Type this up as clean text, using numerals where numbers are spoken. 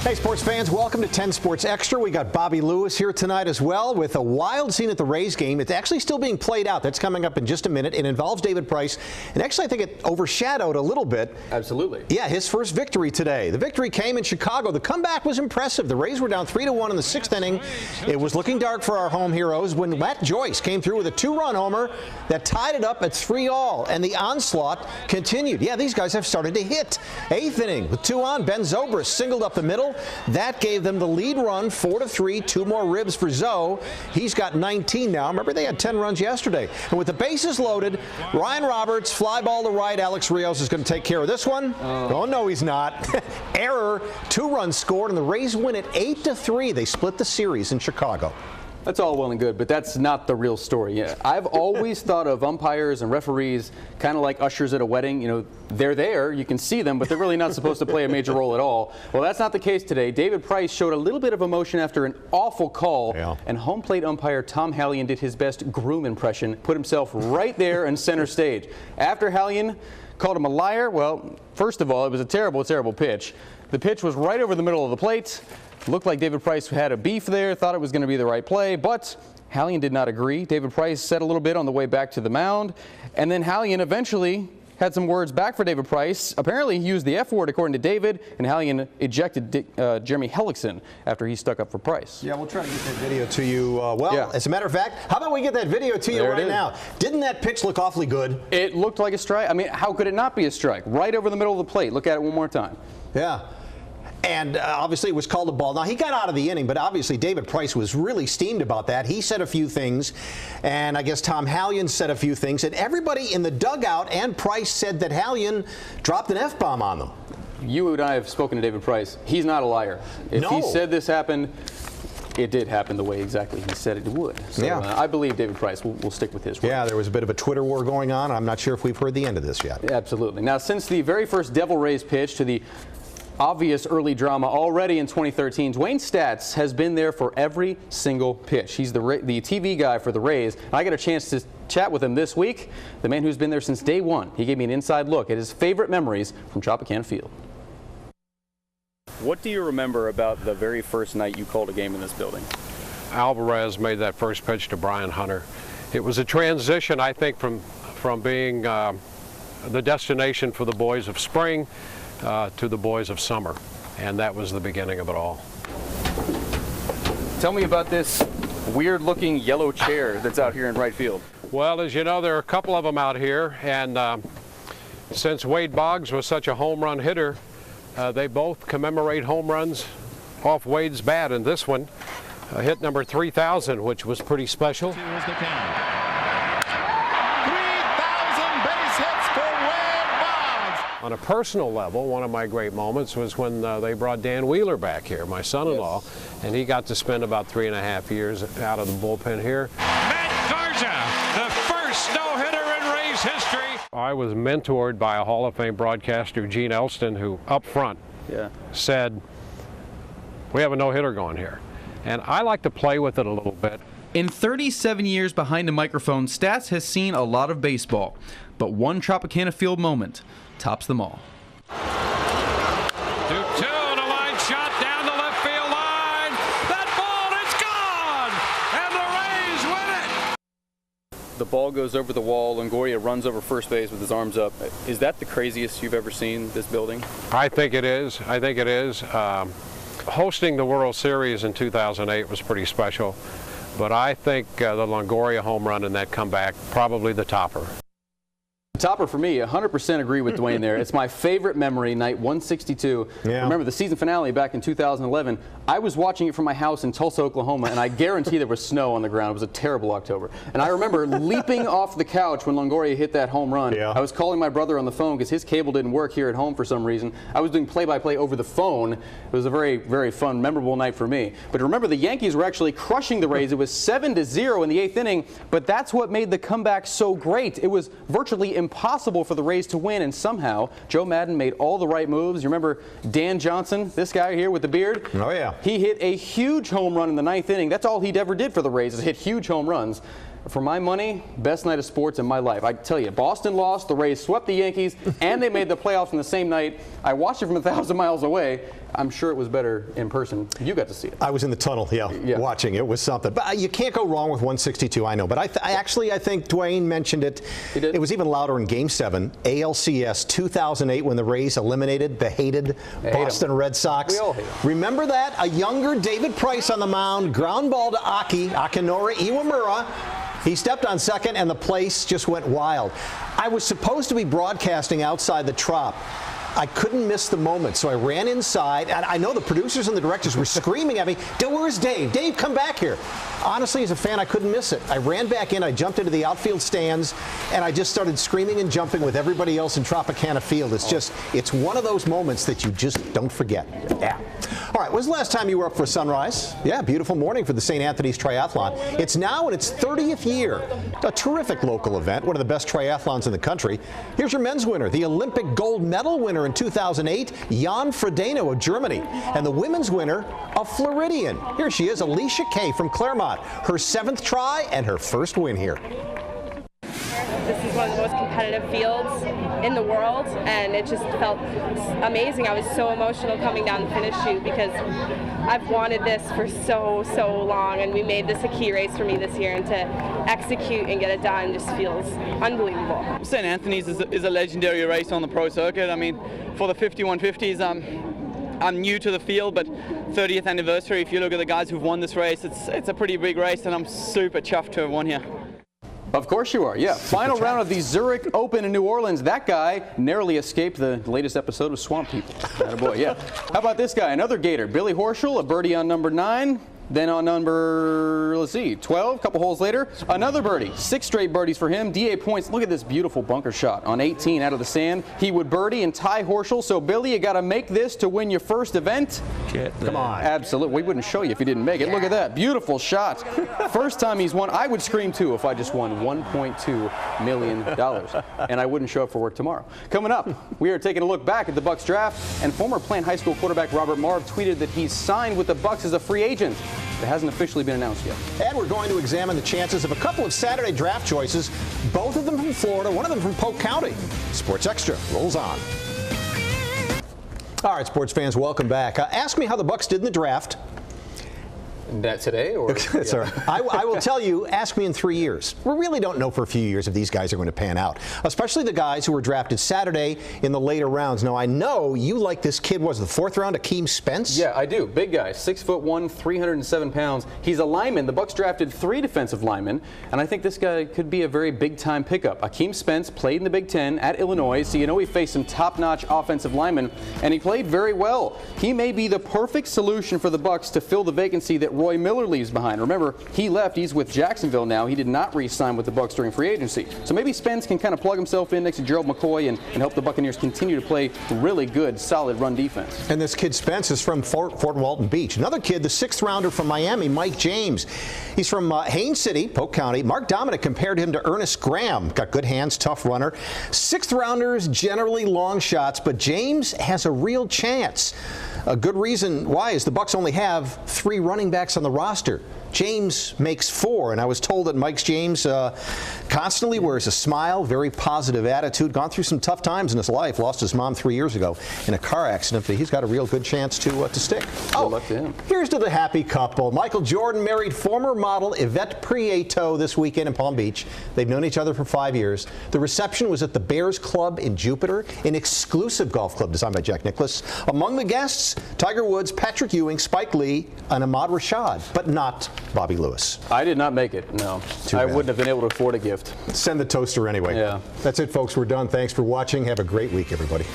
Hey, sports fans, welcome to 10 Sports Extra. We got Bobby Lewis here tonight as well with a wild scene at the Rays game. It's actually still being played out. That's coming up in just a minute. It involves David Price. And actually, I think it overshadowed a little bit. Absolutely. Yeah, his first victory today. The victory came in Chicago. The comeback was impressive. The Rays were down 3-1 in the sixth inning. It was looking dark for our home heroes when Matt Joyce came through with a two-run homer that tied it up at 3-all. And the onslaught continued. Yeah, these guys have started to hit. Eighth inning with two on. Ben Zobrist singled up the middle. That gave them the lead run, 4-3. Two more ribs for Zoe. He's got 19 now. Remember, they had 10 runs yesterday. And with the bases loaded, Ryan Roberts, fly ball to right. Alex Rios is going to take care of this one. Oh no, he's not. Error. 2 runs scored, and the Rays win it 8-3. They split the series in Chicago. That's all well and good, but that's not the real story. Yeah, I've always thought of umpires and referees kind of like ushers at a wedding. You know, they're there, you can see them, but they're really not supposed to play a major role at all. Well, that's not the case today. David Price showed a little bit of emotion after an awful call, and home plate umpire Tom Hallion did his best groom impression, put himself right there in center stage. After Hallion called him a liar, well, first of all, it was a terrible, terrible pitch. The pitch was right over the middle of the plate. Looked like David Price had a beef there, thought it was going to be the right play, but Hallion did not agree. David Price said a little bit on the way back to the mound, and then Hallion eventually had some words back for David Price. Apparently he used the F word according to David, and Hallion ejected Jeremy Hellickson after he stuck up for Price. Yeah, we'll try to get that video to you. As a matter of fact, how about we get that video to you right now? Didn't that pitch look awfully good? It looked like a strike. I mean, how could it not be a strike? Right over the middle of the plate. Look at it one more time. Yeah. And obviously it was called a ball. Now, he got out of the inning, but obviously David Price was really steamed about that. He said a few things, and I guess Tom Hallion said a few things, and everybody in the dugout and Price said that Hallion dropped an F-bomb on them. You and I have spoken to David Price. He's not a liar. If he said this happened, it did happen the way exactly he said it would. So I believe David Price will stick with his word. Yeah, there was a bit of a Twitter war going on. I'm not sure if we've heard the end of this yet. Absolutely. Now, since the very first Devil Rays pitch to the obvious early drama already in 2013, Dwayne Staats has been there for every single pitch. He's the TV guy for the Rays. I got a chance to chat with him this week, the man who's been there since day one. He gave me an inside look at his favorite memories from Tropicana Field. What do you remember about the very first night you called a game in this building? Alvarez made that first pitch to Brian Hunter. It was a transition, I think, from being the destination for the boys of spring to the boys of summer, and that was the beginning of it all. Tell me about this weird-looking yellow chair that's out here in right field. Well, as you know, there are a couple of them out here, and since Wade Boggs was such a home run hitter, they both commemorate home runs off Wade's bat, and this one hit number 3,000, which was pretty special. Here's the count. 3,000 base hits for Wade Boggs. On a personal level, one of my great moments was when they brought Dan Wheeler back here, my son-in-law, and he got to spend about 3.5 years out of the bullpen here. Matt Garza, the first no-hitter in Rays history. I was mentored by a Hall of Fame broadcaster, Gene Elston, who up front said, "We have a no-hitter going here." And I like to play with it a little bit. In 37 years behind a microphone, Staats has seen a lot of baseball, but one Tropicana Field moment tops them all. 2-2 and a line shot down the left field line. That ball, it's gone, and the Rays win it. The ball goes over the wall. Longoria runs over first base with his arms up. Is that the craziest you've ever seen this building? I think it is. I think it is. Hosting the World Series in 2008 was pretty special, but I think the Longoria home run and that comeback, probably the topper. Topper for me, 100% agree with Dwayne there. It's my favorite memory, night 162. Remember the season finale back in 2011. I was watching it from my house in Tulsa, Oklahoma, and I guarantee there was snow on the ground. It was a terrible October. And I remember leaping off the couch when Longoria hit that home run. I was calling my brother on the phone because his cable didn't work here at home for some reason. I was doing play-by-play over the phone. It was a very, very fun, memorable night for me. But remember, the Yankees were actually crushing the Rays. It was 7-0 in the 8th inning, but that's what made the comeback so great. It was virtually impossible for the Rays to win, and somehow Joe Madden made all the right moves. You remember Dan Johnson, this guy here with the beard? Oh, yeah. He hit a huge home run in the 9th inning. That's all he'd ever did for the Rays, is hit huge home runs. for my money, best night of sports in my life. I tell you, Boston lost, the Rays swept the Yankees, and they made the playoffs in the same night. I watched it from 1,000 miles away. I'm sure it was better in person. You got to see it. I was in the tunnel, watching. It was something. But you can't go wrong with 162, I know. But I think Dwayne mentioned it. He did. It was even louder in Game 7, ALCS 2008, when the Rays eliminated the hated Boston Red Sox. We all hate them. Remember that? A younger David Price on the mound, ground ball to Akinori Iwamura. He stepped on second, and the place just went wild. I was supposed to be broadcasting outside the Trop. I couldn't miss the moment, so I ran inside, and I know the producers and the directors were screaming at me, "Where's Dave? Dave, come back here." Honestly, as a fan, I couldn't miss it. I ran back in, I jumped into the outfield stands, and I just started screaming and jumping with everybody else in Tropicana Field. It's one of those moments that you just don't forget. Yeah. All right, when's the last time you were up for sunrise? Yeah, beautiful morning for the St. Anthony's Triathlon. It's now in its 30th year. A terrific local event, one of the best triathlons in the country. Here's your men's winner, the Olympic gold medal winner in 2008, Jan Frodeno of Germany, and the women's winner, a Floridian. Here she is, Alicia Kay from Claremont. Her 7th try and her first win here. This is one of the most competitive fields in the world, and it just felt amazing. I was so emotional coming down the finish chute because I've wanted this for so long, and we made this a key race for me this year, and to execute and get it done just feels unbelievable. St. Anthony's is a legendary race on the pro circuit. I mean, for the 5150s, I'm new to the field, but 30th anniversary, if you look at the guys who've won this race, it's a pretty big race, and I'm super chuffed to have won here. Of course you are, yeah. Final round of the Zurich Open in New Orleans. That guy narrowly escaped the latest episode of Swamp People. Attaboy, yeah. How about this guy, another Gator, Billy Horschel, a birdie on number 9. Then on number, 12, a couple holes later, another birdie. 6 straight birdies for him. DA points. Look at this beautiful bunker shot on 18 out of the sand. He would birdie and tie Horschel. So, Billy, you got to make this to win your first event. Come on. Absolutely. We wouldn't show you if you didn't make it. Yeah. Look at that. Beautiful shot. First time he's won. I would scream, too, if I just won $1.2 million. And I wouldn't show up for work tomorrow. Coming up, we are taking a look back at the Bucs draft. And former Plant High School quarterback Robert Marve tweeted that he's signed with the Bucs as a free agent. It hasn't officially been announced yet. And we're going to examine the chances of a couple of Saturday draft choices, both of them from Florida, one of them from Polk County. Sports Extra rolls on. All right, sports fans, welcome back. Ask me how the Bucs did in the draft. That today? Or That's all right. I will tell you, ask me in 3 years. We really don't know for a few years if these guys are going to pan out, especially the guys who were drafted Saturday in the later rounds. Now, I know you like this kid, was the 4th round, Akeem Spence? Yeah, I do. Big guy, 6'1", 307 pounds. He's a lineman. The Bucs drafted 3 defensive linemen, and I think this guy could be a very big-time pickup. Akeem Spence played in the Big Ten at Illinois, so you know he faced some top-notch offensive linemen, and he played very well. He may be the perfect solution for the Bucs to fill the vacancy that Roy Miller leaves behind. Remember, he left. He's with Jacksonville now. He did not re-sign with the Bucs during free agency. So maybe Spence can kind of plug himself in next to Gerald McCoy and help the Buccaneers continue to play really good, solid run defense. And this kid Spence is from Fort Walton Beach. Another kid, the 6th rounder from Miami, Mike James. He's from Haines City, Polk County. Mark Dominic compared him to Ernest Graham. Got good hands, tough runner. 6th rounders, generally long shots, but James has a real chance. A good reason why is the Bucs only have 3 running backs on the roster. James makes 4, and I was told that Mike James constantly wears a smile, very positive attitude, gone through some tough times in his life, lost his mom 3 years ago in a car accident, but he's got a real good chance to stick. Good luck to him. Here's to the happy couple. Michael Jordan married former model Yvette Prieto this weekend in Palm Beach. They've known each other for 5 years. The reception was at the Bears Club in Jupiter, an exclusive golf club designed by Jack Nicklaus. Among the guests, Tiger Woods, Patrick Ewing, Spike Lee, and Ahmad Rashad, but not Bobby Lewis. I did not make it, no. I wouldn't have been able to afford a gift. Send the toaster anyway. Yeah. That's it, folks. We're done. Thanks for watching. Have a great week, everybody.